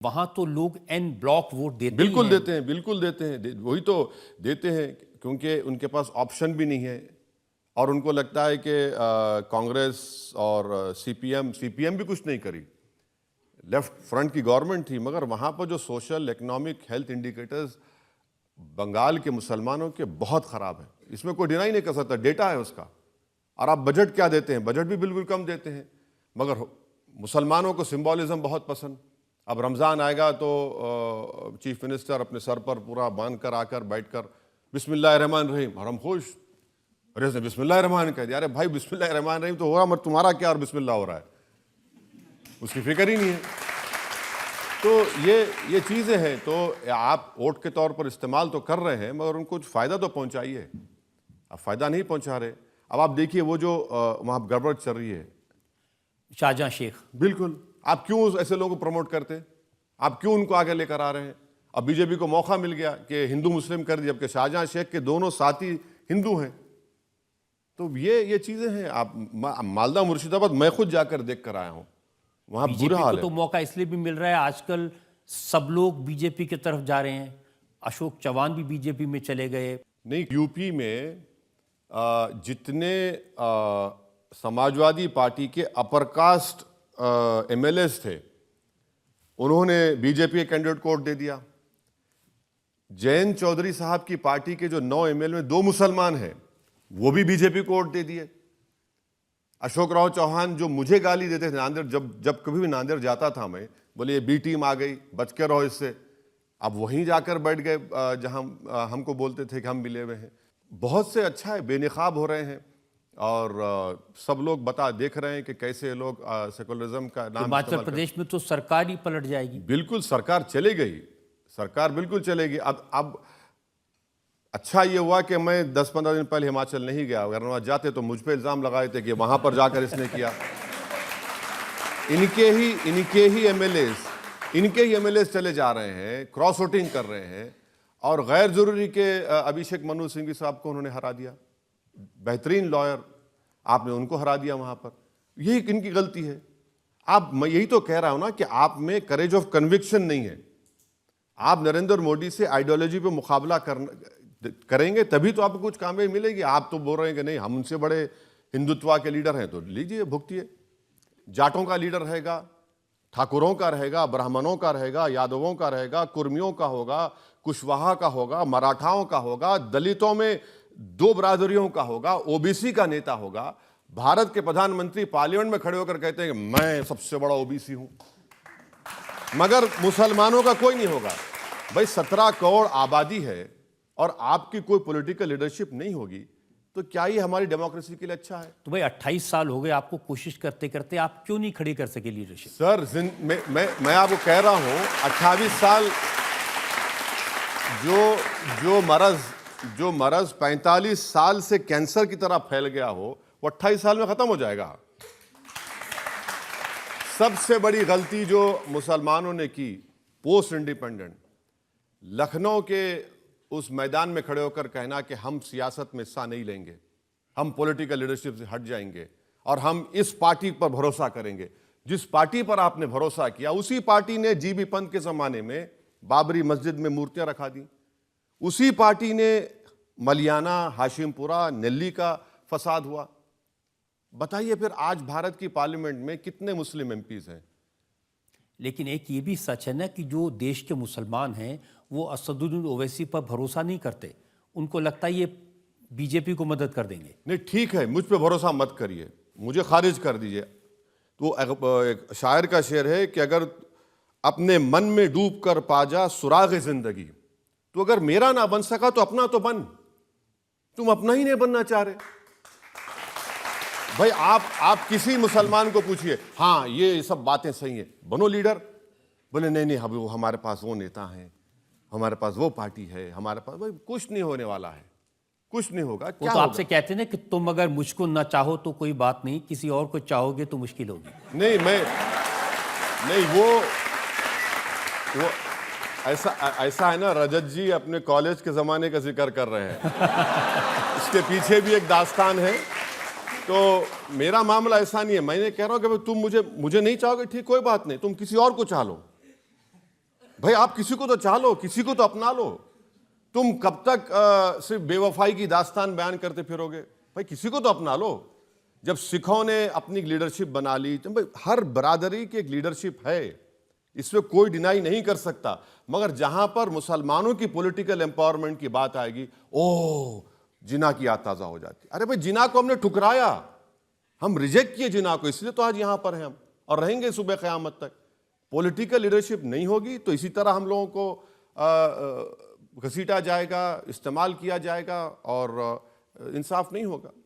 वहां तो लोग एन ब्लॉक वोट देते बिल्कुल ही हैं। देते हैं, बिल्कुल देते हैं, वही तो देते हैं क्योंकि उनके पास ऑप्शन भी नहीं है और उनको लगता है कि कांग्रेस और सीपीएम भी कुछ नहीं करी। लेफ्ट फ्रंट की गवर्नमेंट थी, मगर वहाँ पर जो social, economic, health indicators Bengal के मुसलमानों के बहुत ख़राब हैं। इसमें कोई डिनाई नहीं कर सकता, डेटा है उसका। और आप बजट क्या देते हैं? बजट भी बिल्कुल कम देते हैं, मगर मुसलमानों को सिंबॉलिज्म बहुत पसंद। अब रमज़ान आएगा तो चीफ मिनिस्टर अपने सर पर पूरा बांध कर आकर बैठकर बिस्मिल्लाहिर्रहमानिर्रहीम, और हम खुश। अरे उसने बिस्मिल्लाहिर्रहमान कह दिया। अरे भाई बिस्मिल्लाहिर्रहमानिर्रहीम तो हो रहा, मगर तुम्हारा क्या और बिस्मिल्लाह हो रहा है, उसकी फिक्र ही नहीं है। तो ये चीज़ें हैं। तो आप वोट के तौर पर इस्तेमाल तो कर रहे हैं, मगर उनको कुछ फ़ायदा तो पहुंचाइए। आप फ़ायदा नहीं पहुंचा रहे। अब आप देखिए वो जो वहाँ गड़बड़ चल रही है, शाहजहां शेख। बिल्कुल, आप क्यों ऐसे लोगों को प्रमोट करते हैं? आप क्यों उनको आगे लेकर आ रहे हैं? अब बीजेपी को मौका मिल गया कि हिंदू मुस्लिम कर दिया, जबकि शाहजहां शेख के दोनों साथी हिंदू हैं। तो ये चीज़ें हैं। आप मालदा मुर्शिदाबाद मैं खुद जाकर देख कर आया हूँ, वहाँ बुरा बीजेपी हाल को है। तो मौका इसलिए भी मिल रहा है, आजकल सब लोग बीजेपी की तरफ जा रहे हैं। अशोक चौहान भी बीजेपी में चले गए। नहीं, यूपी में जितने समाजवादी पार्टी के अपर कास्ट एमएलएस थे, उन्होंने बीजेपी के कैंडिडेट को वोट दे दिया। जयंत चौधरी साहब की पार्टी के जो 9 एमएलए में 2 मुसलमान हैं, वो भी बीजेपी को वोट दे दिए। अशोक राव चौहान जो मुझे गाली देते थे नांदेड़, जब कभी भी नांदेड़ जाता था मैं, बोले ये बी टीम आ गई, बच के रहो इससे, अब वहीं जाकर बैठ गए जहां हमको बोलते थे कि हम मिले हुए हैं। बहुत से अच्छा है, बेनिकाब हो रहे हैं और सब लोग देख रहे हैं कि कैसे लोग सेकुलरिज्म का नाम हिमाचल प्रदेश में तो सरकार ही पलट जाएगी। बिल्कुल सरकार चले गई, सरकार बिल्कुल चलेगी। अब अच्छा ये हुआ कि मैं 10-15 दिन पहले हिमाचल नहीं गया, अगर वहाँ जाते तो मुझ पे इल्ज़ाम लगाए थे कि वहाँ पर जाकर इसने किया। इनके ही एमएलएस चले जा रहे हैं, क्रॉस वोटिंग कर रहे हैं, और गैर जरूरी के अभिषेक मनु सिंघवी साहब को उन्होंने हरा दिया। बेहतरीन लॉयर, आपने उनको हरा दिया वहाँ पर। यही इनकी गलती है। मैं यही तो कह रहा हूँ ना कि आप में करेज ऑफ कन्विक्शन नहीं है। आप नरेंद्र मोदी से आइडियोलॉजी पे मुकाबला करेंगे तभी तो आपको कुछ कामयाबी मिलेगी। आप तो बोल रहे हैं कि नहीं हम उनसे बड़े हिंदुत्व के लीडर हैं, तो लीजिए भुगतिए। जाटों का लीडर रहेगा, ठाकुरों का रहेगा, ब्राह्मणों का रहेगा, यादवों का रहेगा, कुर्मियों का होगा, कुशवाहा का होगा, मराठाओं का होगा, दलितों में 2 बरादरियों का होगा, ओबीसी का नेता होगा। भारत के प्रधानमंत्री पार्लियामेंट में खड़े होकर कहते हैं कि मैं सबसे बड़ा ओबीसी हूं, मगर मुसलमानों का कोई नहीं होगा। भाई 17 करोड़ आबादी है और आपकी कोई पॉलिटिकल लीडरशिप नहीं होगी, तो क्या ये हमारी डेमोक्रेसी के लिए अच्छा है? तो भाई 28 साल हो गए आपको कोशिश करते करते, आप क्यों नहीं खड़ी कर सके लीडरशिप? सर मैं आपको कह रहा हूं 28 साल, जो मरज 45 साल से कैंसर की तरह फैल गया हो, वो 28 साल में खत्म हो जाएगा। सबसे बड़ी गलती जो मुसलमानों ने की पोस्ट इंडिपेंडेंट, लखनऊ के उस मैदान में खड़े होकर कहना कि हम सियासत में हिस्सा नहीं लेंगे, हम पॉलिटिकल लीडरशिप से हट जाएंगे और हम इस पार्टी पर भरोसा करेंगे। जिस पार्टी पर आपने भरोसा किया, उसी पार्टी ने जीबी पंत के जमाने में बाबरी मस्जिद में मूर्तियां रखा दी। उसी पार्टी ने मलियाना, हाशिमपुरा, नेल्ली का फसाद हुआ। बताइए फिर आज भारत की पार्लियामेंट में कितने मुस्लिम एमपीज हैं? लेकिन एक ये भी सच है ना कि जो देश के मुसलमान हैं वो असदुद्दीन ओवैसी पर भरोसा नहीं करते। उनको लगता है ये बीजेपी को मदद कर देंगे। नहीं ठीक है, मुझ पे भरोसा मत करिए, मुझे खारिज कर दीजिए। तो एक शायर का शेर है कि अगर अपने मन में डूब कर पा जा सुराग जिंदगी, तो अगर मेरा ना बन सका तो अपना तो बन। तुम अपना ही नहीं बनना चाह रहे। भाई आप किसी मुसलमान को पूछिए, हाँ ये सब बातें सही हैं, बनो लीडर। बोले नहीं अभी हमारे पास वो नेता हैं, हमारे पास वो पार्टी है, हमारे पास। भाई कुछ नहीं होने वाला है, कुछ नहीं होगा। वो तो आपसे कहते ना कि तुम अगर मुझको ना चाहो तो कोई बात नहीं, किसी और को चाहोगे तो मुश्किल होगी। नहीं वो ऐसा है ना, रजत जी अपने कॉलेज के जमाने का जिक्र कर रहे हैं। इसके पीछे भी एक दास्तान है। तो मेरा मामला ऐसा नहीं है। मैंने कह रहा हूं कि तुम मुझे नहीं चाहोगे, ठीक, कोई बात नहीं, तुम किसी और को चाह लो। भाई आप किसी को तो चाह लो, किसी को तो अपना लो। तुम कब तक सिर्फ बेवफाई की दास्तान बयान करते फिरोगे? भाई किसी को तो अपना लो। जब सिखों ने अपनी लीडरशिप बना ली, तो भाई हर बरादरी की एक लीडरशिप है, इसमें कोई डिनाई नहीं कर सकता। मगर जहां पर मुसलमानों की पॉलिटिकल एम्पावरमेंट की बात आएगी, ओह जिना की याद ताजा हो जाती। अरे भाई जिना को हमने ठुकराया, हम रिजेक्ट किए जिना को, इसलिए तो आज यहां पर हैं हम और रहेंगे सुबह क़यामत तक। पॉलिटिकल लीडरशिप नहीं होगी तो इसी तरह हम लोगों को घसीटा जाएगा, इस्तेमाल किया जाएगा और इंसाफ नहीं होगा।